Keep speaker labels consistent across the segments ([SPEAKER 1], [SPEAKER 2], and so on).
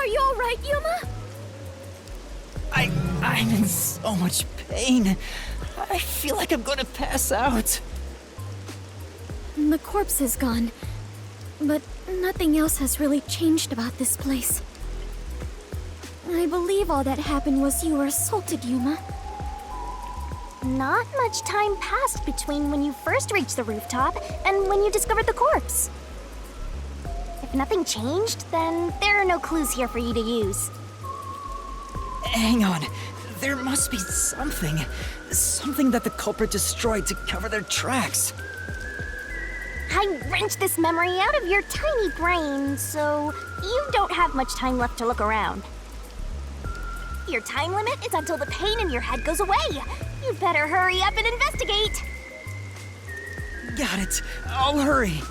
[SPEAKER 1] you alright, Yuma?
[SPEAKER 2] I'm in so much pain. I feel like I'm gonna pass out.
[SPEAKER 1] The corpse is gone, but nothing else has really changed about this place. I believe all that happened was you were assaulted, Yuma.
[SPEAKER 3] Not much time passed between when you first reached the rooftop and when you discovered the corpse. If nothing changed, then there are no clues here for you to use.
[SPEAKER 2] Hang on. There must be something. Something that the culprit destroyed to cover their tracks.
[SPEAKER 3] I wrenched this memory out of your tiny brain, so you don't have much time left to look around. Your time limit is until the pain in your head goes away. You'd better hurry up and investigate.
[SPEAKER 2] Got it. I'll hurry.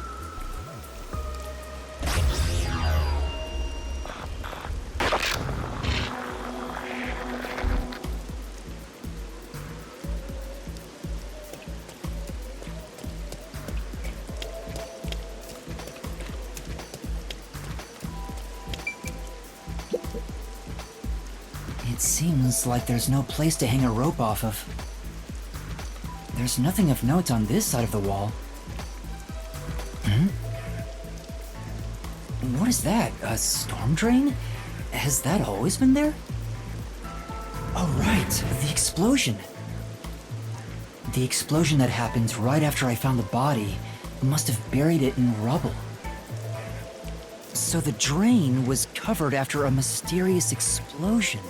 [SPEAKER 2] It seems like there's no place to hang a rope off of. There's nothing of note on this side of the wall. What is that? A storm drain? Has that always been there? Oh right, the explosion. The explosion that happened right after I found the body must have buried it in rubble. So the drain was covered after a mysterious explosion.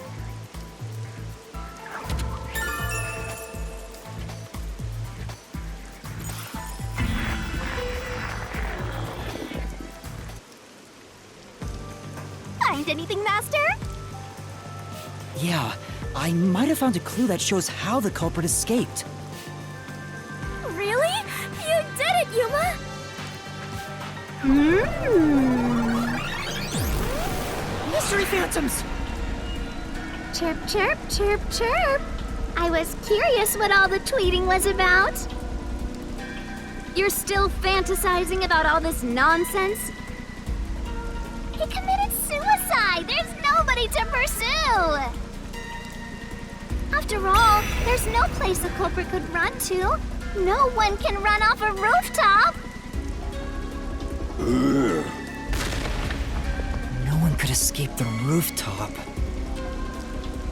[SPEAKER 3] Find anything, Master?
[SPEAKER 2] Yeah, I might have found a clue that shows how the culprit escaped.
[SPEAKER 1] Really? You did it, Yuma!
[SPEAKER 2] Mystery phantoms!
[SPEAKER 3] Chirp, chirp, chirp, chirp. I was curious what all the tweeting was about.
[SPEAKER 1] You're still fantasizing about all this nonsense?
[SPEAKER 3] He committed suicide! There's nobody to pursue! After all, there's no place a culprit could run to. No one can run off a rooftop!
[SPEAKER 2] No one could escape the rooftop.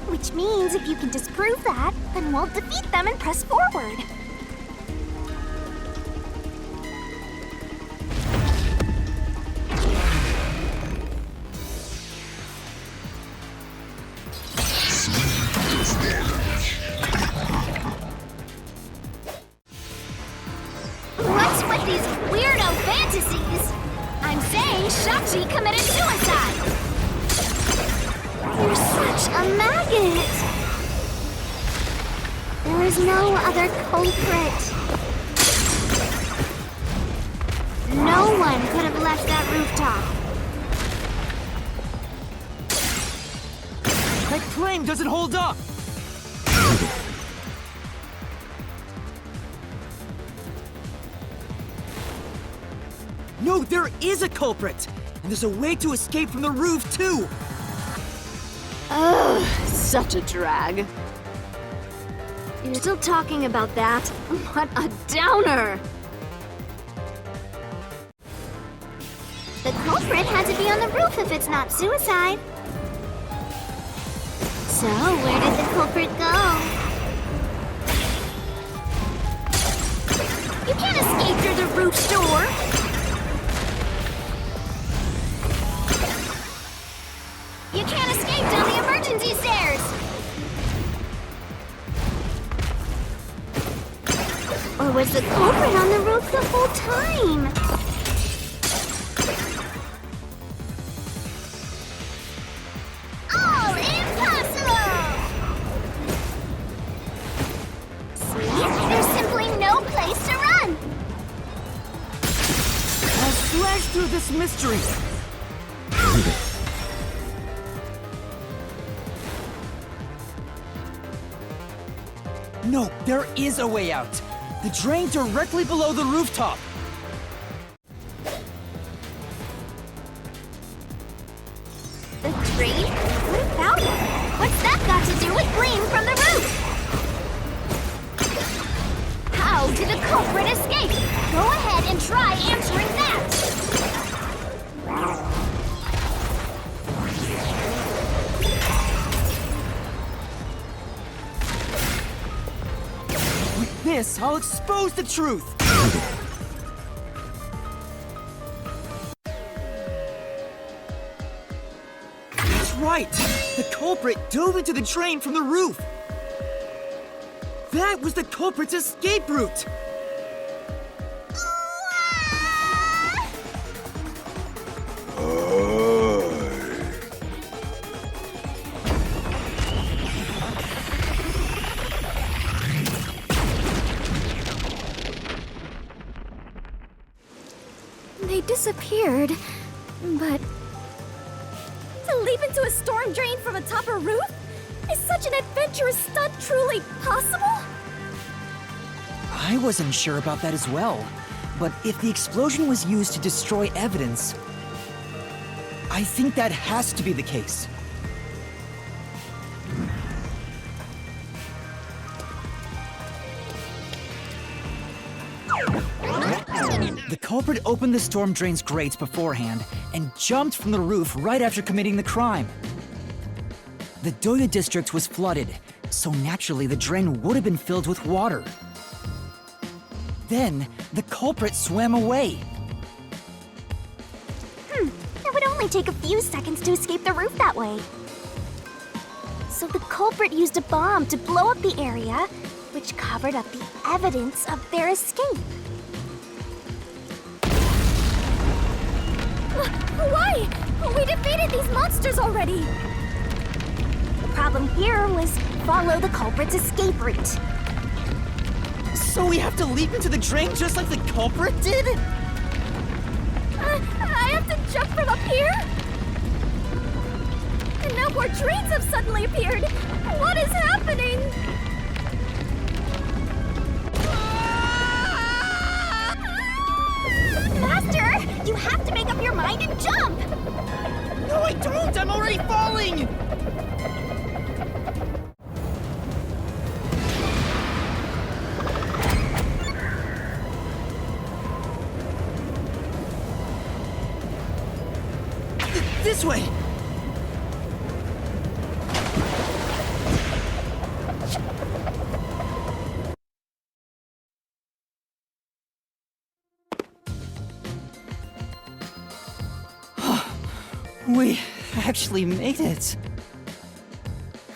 [SPEAKER 3] Which means if you can disprove that, then we'll defeat them and press forward. What's with these weirdo fantasies? I'm saying Shachi committed suicide! You're such a maggot! There is no other culprit. No one could have left that rooftop.
[SPEAKER 2] That claim doesn't hold up! No, there is a culprit! And there's a way to escape from the roof, too!
[SPEAKER 1] Ugh, such a drag. You're still talking about that? What a downer!
[SPEAKER 3] The culprit had to be on the roof if it's not suicide. So, where did the culprit go? You can't escape through the roof's door! You can't escape down the emergency stairs! Or was the culprit on the roof the whole time? All impossible! See? There's simply no place to run!
[SPEAKER 2] I'll slash through this mystery! No, there is a way out! The drain directly below the rooftop!
[SPEAKER 3] The drain How did the culprit escape? Go ahead and try answering that!
[SPEAKER 4] With this, I'll expose the truth! That's right! The culprit dove into the drain from the roof! That was the culprit's escape route!
[SPEAKER 1] They disappeared, but... To leap into a storm drain from atop a roof? Is such an adventurous stunt truly possible?
[SPEAKER 2] I wasn't sure about that as well. But if the explosion was used to destroy evidence, I think that has to be the case. The culprit opened the storm drain's grates beforehand and jumped from the roof right after committing the crime. The Doya district was flooded, so naturally the drain would have been filled with water. Then, the culprit swam away.
[SPEAKER 3] It would only take a few seconds to escape the roof that way. So the culprit used a bomb to blow up the area, which covered up the evidence of their escape.
[SPEAKER 1] Why? We defeated these monsters already!
[SPEAKER 3] The problem here was follow the culprit's escape route.
[SPEAKER 4] So we have to leap into the drain just like the culprit did?
[SPEAKER 1] I have to jump from up here? And now more drains have suddenly appeared! What is happening?
[SPEAKER 3] Master, you have to make up your mind and jump!
[SPEAKER 4] No, I don't! I'm already falling! This way! We actually made it.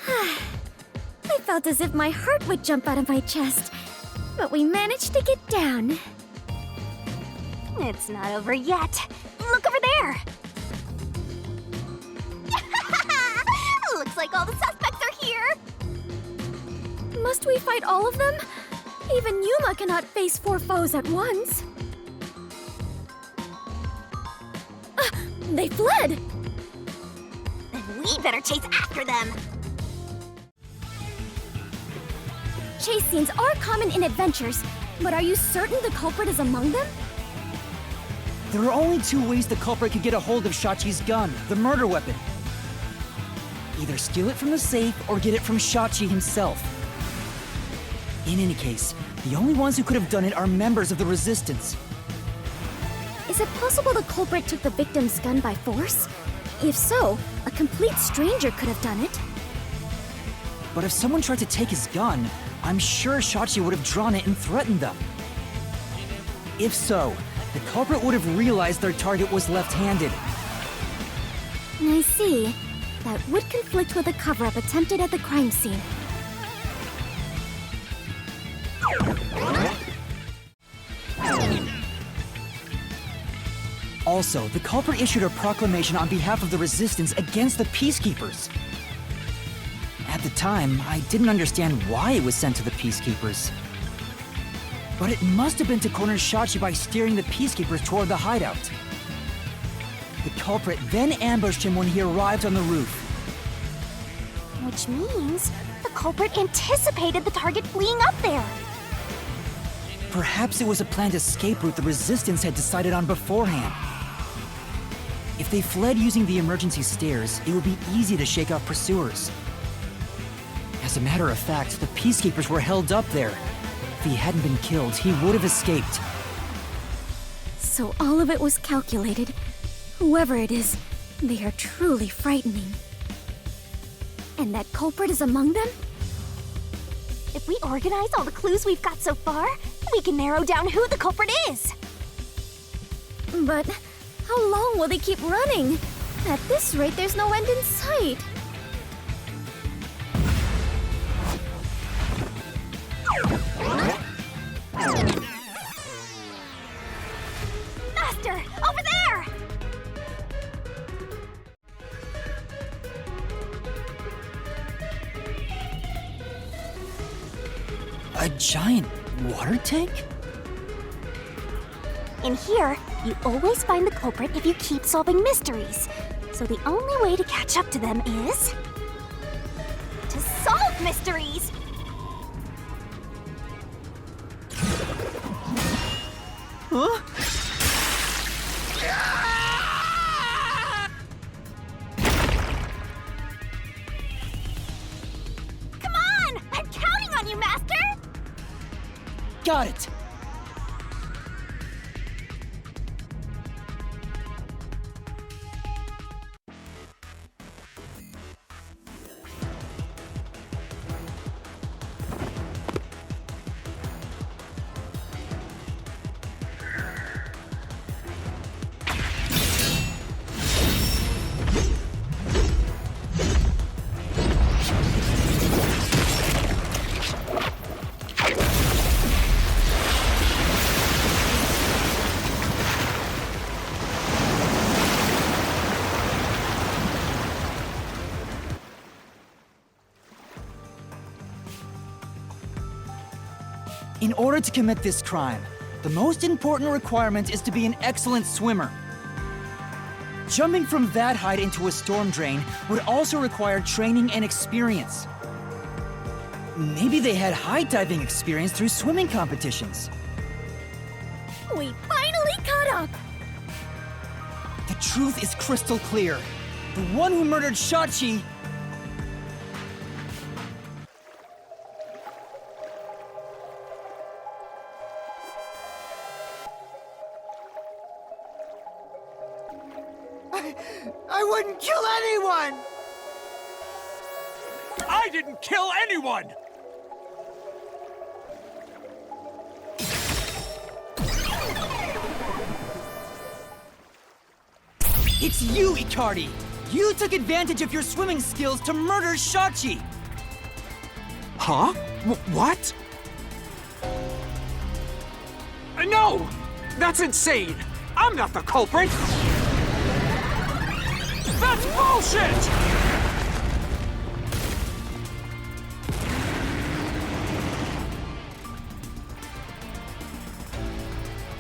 [SPEAKER 1] I felt as if my heart would jump out of my chest, but we managed to get down.
[SPEAKER 3] It's not over yet. Look over there! Looks like all the suspects are here!
[SPEAKER 1] Must we fight all of them? Even Yuma cannot face 4 foes at once. They fled!
[SPEAKER 3] Then we better chase after them!
[SPEAKER 1] Chase scenes are common in adventures, but are you certain the culprit is among them?
[SPEAKER 2] There are only 2 ways the culprit could get a hold of Shachi's gun, the murder weapon. Either steal it from the safe or get it from Shachi himself. In any case, the only ones who could have done it are members of the Resistance.
[SPEAKER 1] Is it possible the culprit took the victim's gun by force? If so, a complete stranger could have done it.
[SPEAKER 2] But if someone tried to take his gun, I'm sure Shachi would have drawn it and threatened them. If so, the culprit would have realized their target was left-handed.
[SPEAKER 1] I see. That would conflict with a cover-up attempted at the crime scene.
[SPEAKER 2] Also, the culprit issued a proclamation on behalf of the Resistance against the Peacekeepers. At the time, I didn't understand why it was sent to the Peacekeepers. But it must have been to corner Shachi by steering the Peacekeepers toward the hideout. The culprit then ambushed him when he arrived on the roof.
[SPEAKER 3] Which means the culprit anticipated the target fleeing up there.
[SPEAKER 2] Perhaps it was a planned escape route the Resistance had decided on beforehand. If they fled using the emergency stairs, it would be easy to shake off pursuers. As a matter of fact, the Peacekeepers were held up there, If he hadn't been killed, he would have escaped.
[SPEAKER 1] So all of it was calculated. Whoever it is, they are truly frightening. And that culprit is among them?
[SPEAKER 3] If we organize all the clues we've got so far, we can narrow down who the culprit is.
[SPEAKER 1] But how long will they keep running? At this rate, there's no end in sight.
[SPEAKER 3] Master, over there!
[SPEAKER 2] A giant water tank?
[SPEAKER 3] In here, you always find the culprit if you keep solving mysteries. So the only way to catch up to them is... to solve mysteries!
[SPEAKER 4] Huh?
[SPEAKER 3] Come on! I'm counting on you, Master!
[SPEAKER 2] Got it! In order to commit this crime, the most important requirement is to be an excellent swimmer. Jumping from that height into a storm drain would also require training and experience. Maybe they had high diving experience through swimming competitions.
[SPEAKER 1] We finally caught up!
[SPEAKER 2] The truth is crystal clear. The one who murdered Shachi...
[SPEAKER 4] I wouldn't kill anyone!
[SPEAKER 5] I didn't kill anyone!
[SPEAKER 2] It's you, Icardi! You took advantage of your swimming skills to murder Shachi!
[SPEAKER 5] Huh? What? No! That's insane! I'm not the culprit! That's bullshit!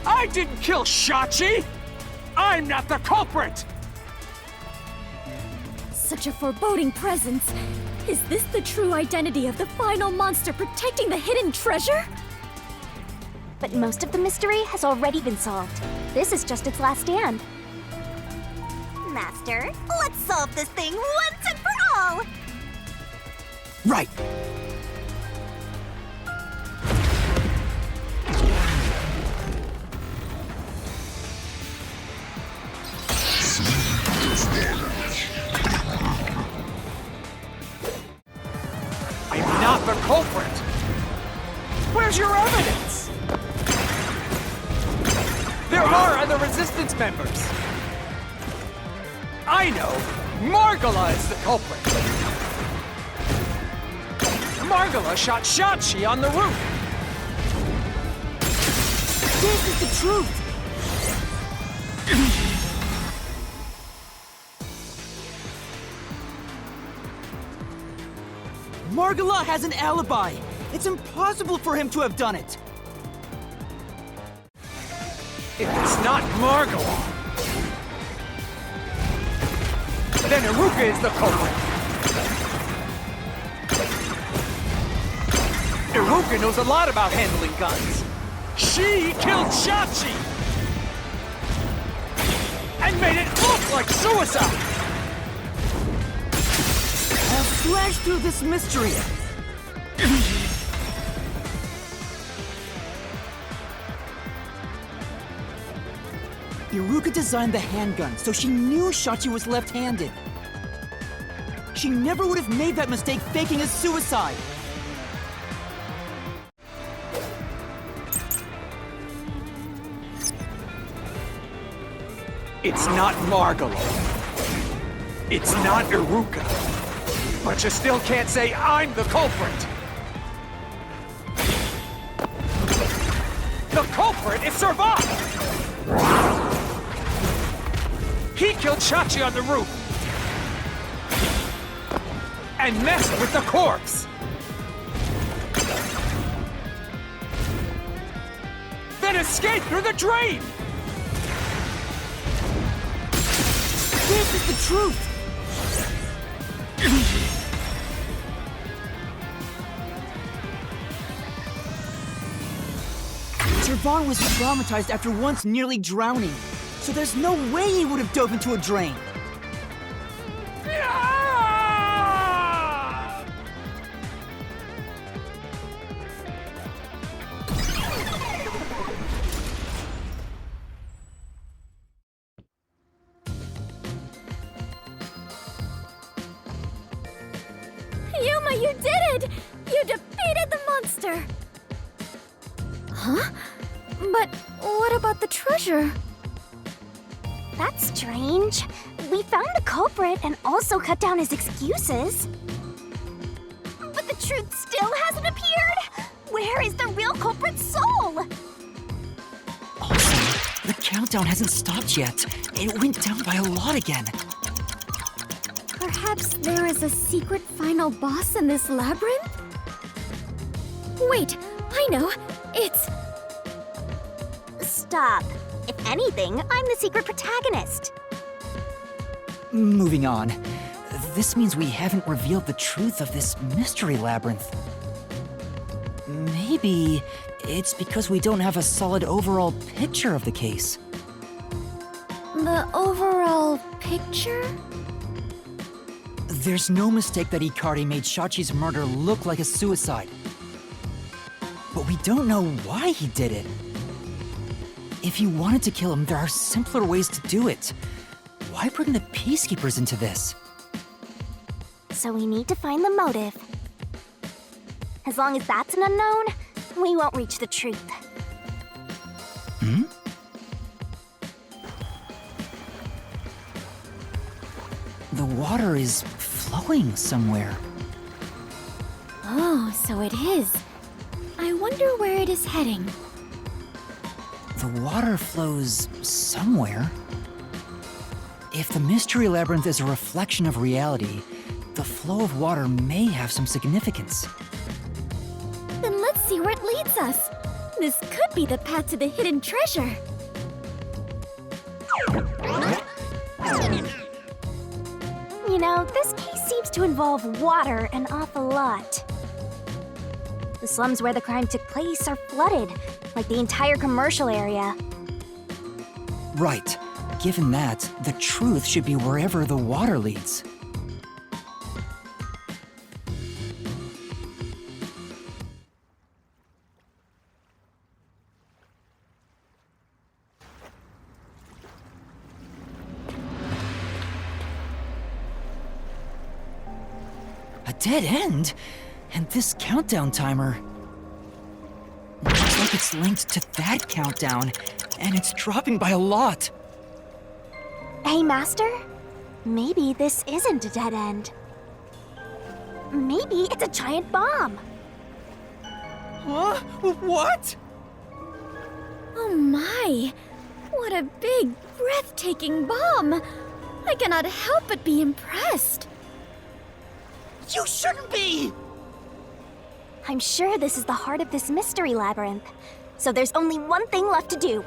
[SPEAKER 5] I didn't kill Shachi! I'm not the culprit!
[SPEAKER 1] Such a foreboding presence. Is this the true identity of the final monster protecting the hidden treasure?
[SPEAKER 3] But most of the mystery has already been solved. This is just its last stand. Master, let's solve this thing once and for all!
[SPEAKER 2] Right!
[SPEAKER 5] I'm not the culprit! Where's your evidence? There are other Resistance members! I know! Margala is the culprit! Margala shot Shachi on the roof!
[SPEAKER 2] This is the truth! Margala has an alibi! It's impossible for him to have done it!
[SPEAKER 5] If it's not Margala, then Iruka is the culprit! Iruka knows a lot about handling guns! She killed Shachi! And made it look like suicide!
[SPEAKER 2] I'll slash through this mystery!
[SPEAKER 4] Iruka designed the handgun, so she knew Shachi was left-handed. She never would have made that mistake faking a suicide.
[SPEAKER 5] It's not Margalo. It's not Iruka. But you still can't say I'm the culprit. The culprit is Servat! He killed Shachi on the roof. And messed with the corpse. Then escaped through the drain!
[SPEAKER 4] This is the truth! Servat was traumatized after once nearly drowning, so there's no way he would have dove into a drain.
[SPEAKER 1] Yuma, you did it! You defeated the monster! Huh? But what about the treasure?
[SPEAKER 3] That's strange. We found the culprit and also cut down his excuses. But the truth still hasn't appeared? Where is the real culprit's soul?
[SPEAKER 2] Also, the countdown hasn't stopped yet. It went down by a lot again.
[SPEAKER 1] Perhaps there is a secret final boss in this labyrinth? Wait, I know. It's...
[SPEAKER 3] Stop. If anything, I'm the secret protagonist.
[SPEAKER 2] Moving on. This means we haven't revealed the truth of this mystery labyrinth. Maybe it's because we don't have a solid overall picture of the case.
[SPEAKER 1] the overall picture?
[SPEAKER 2] There's no mistake that Ikari made Shachi's murder look like a suicide. But we don't know why he did it. If you wanted to kill him, there are simpler ways to do it. Why bring the Peacekeepers into this?
[SPEAKER 3] So we need to find the motive. As long as that's an unknown, we won't reach the truth.
[SPEAKER 2] Hmm? The water is flowing somewhere.
[SPEAKER 1] Oh, so it is. I wonder where it is heading.
[SPEAKER 2] The water flows somewhere. If the Mystery Labyrinth is a reflection of reality, the flow of water may have some significance.
[SPEAKER 1] Then let's see where it leads us. This could be the path to the hidden treasure.
[SPEAKER 3] You know, this case seems to involve water an awful lot. The slums where the crime took place are flooded, like the entire commercial area.
[SPEAKER 2] Right. Given that, the truth should be wherever the water leads. A dead end? And this countdown timer... looks like it's linked to that countdown, and it's dropping by a lot.
[SPEAKER 3] Hey, Master? Maybe this isn't a dead end. Maybe it's a giant bomb.
[SPEAKER 4] Huh? What?
[SPEAKER 1] Oh my! What a big, breathtaking bomb! I cannot help but be impressed.
[SPEAKER 4] You shouldn't be!
[SPEAKER 3] I'm sure this is the heart of this mystery labyrinth. So there's only one thing left to do.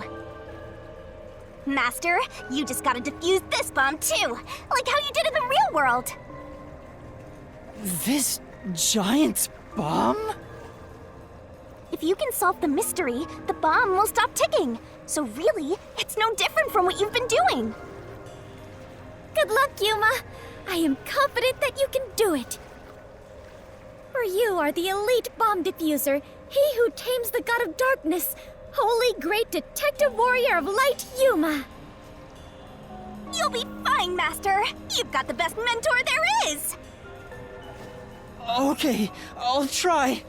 [SPEAKER 3] Master, you just gotta defuse this bomb too, like how you did in the real world.
[SPEAKER 4] This giant bomb?
[SPEAKER 3] If you can solve the mystery, the bomb will stop ticking. So really, it's no different from what you've been doing.
[SPEAKER 1] Good luck, Yuma. I am confident that you can do it. For you are the elite bomb diffuser, he who tames the god of darkness, holy great detective warrior of light, Yuma.
[SPEAKER 3] You'll be fine, Master. You've got the best mentor there is.
[SPEAKER 4] Okay, I'll try.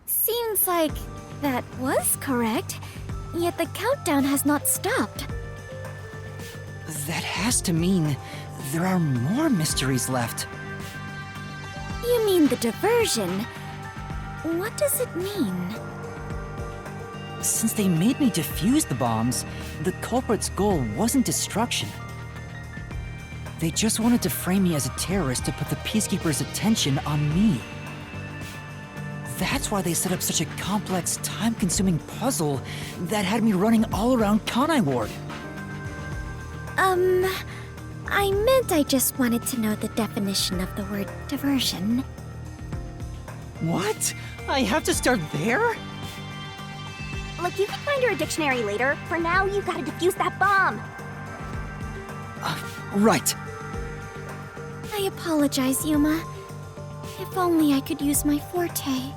[SPEAKER 1] Seems like that was correct, yet the countdown has not stopped.
[SPEAKER 2] That has to mean there are more mysteries left.
[SPEAKER 1] You mean the diversion? What does it mean?
[SPEAKER 2] Since they made me defuse the bombs, the culprit's goal wasn't destruction. They just wanted to frame me as a terrorist to put the Peacekeepers' attention on me. That's why they set up such a complex, time-consuming puzzle that had me running all around Kanai Ward.
[SPEAKER 1] I meant I just wanted to know the definition of the word diversion.
[SPEAKER 4] What? I have to start there?
[SPEAKER 3] Look, you can find her a dictionary later. For now, you've got to defuse that bomb.
[SPEAKER 2] Right.
[SPEAKER 1] I apologize, Yuma. If only I could use my forte.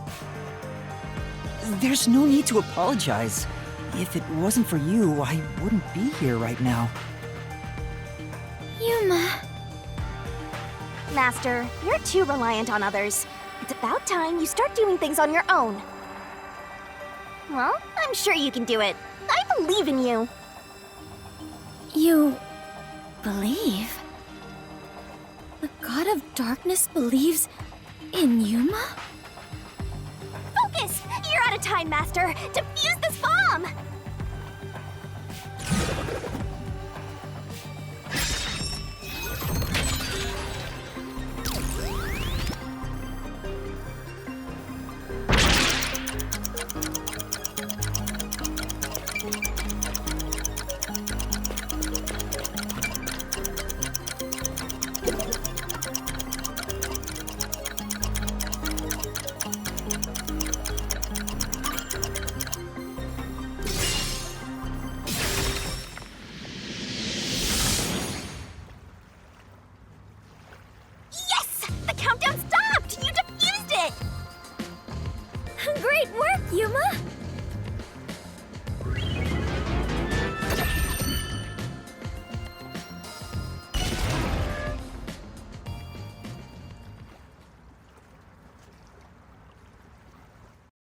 [SPEAKER 2] There's no need to apologize. If it wasn't for you, I wouldn't be here right now.
[SPEAKER 1] Yuma.
[SPEAKER 3] Master, you're too reliant on others. It's about time you start doing things on your own. Well, I'm sure you can do it. I believe in you.
[SPEAKER 1] You believe? The God of Darkness believes in Yuma?
[SPEAKER 3] Focus! You're out of time, Master. Defuse this bomb!
[SPEAKER 1] Great work, Yuma!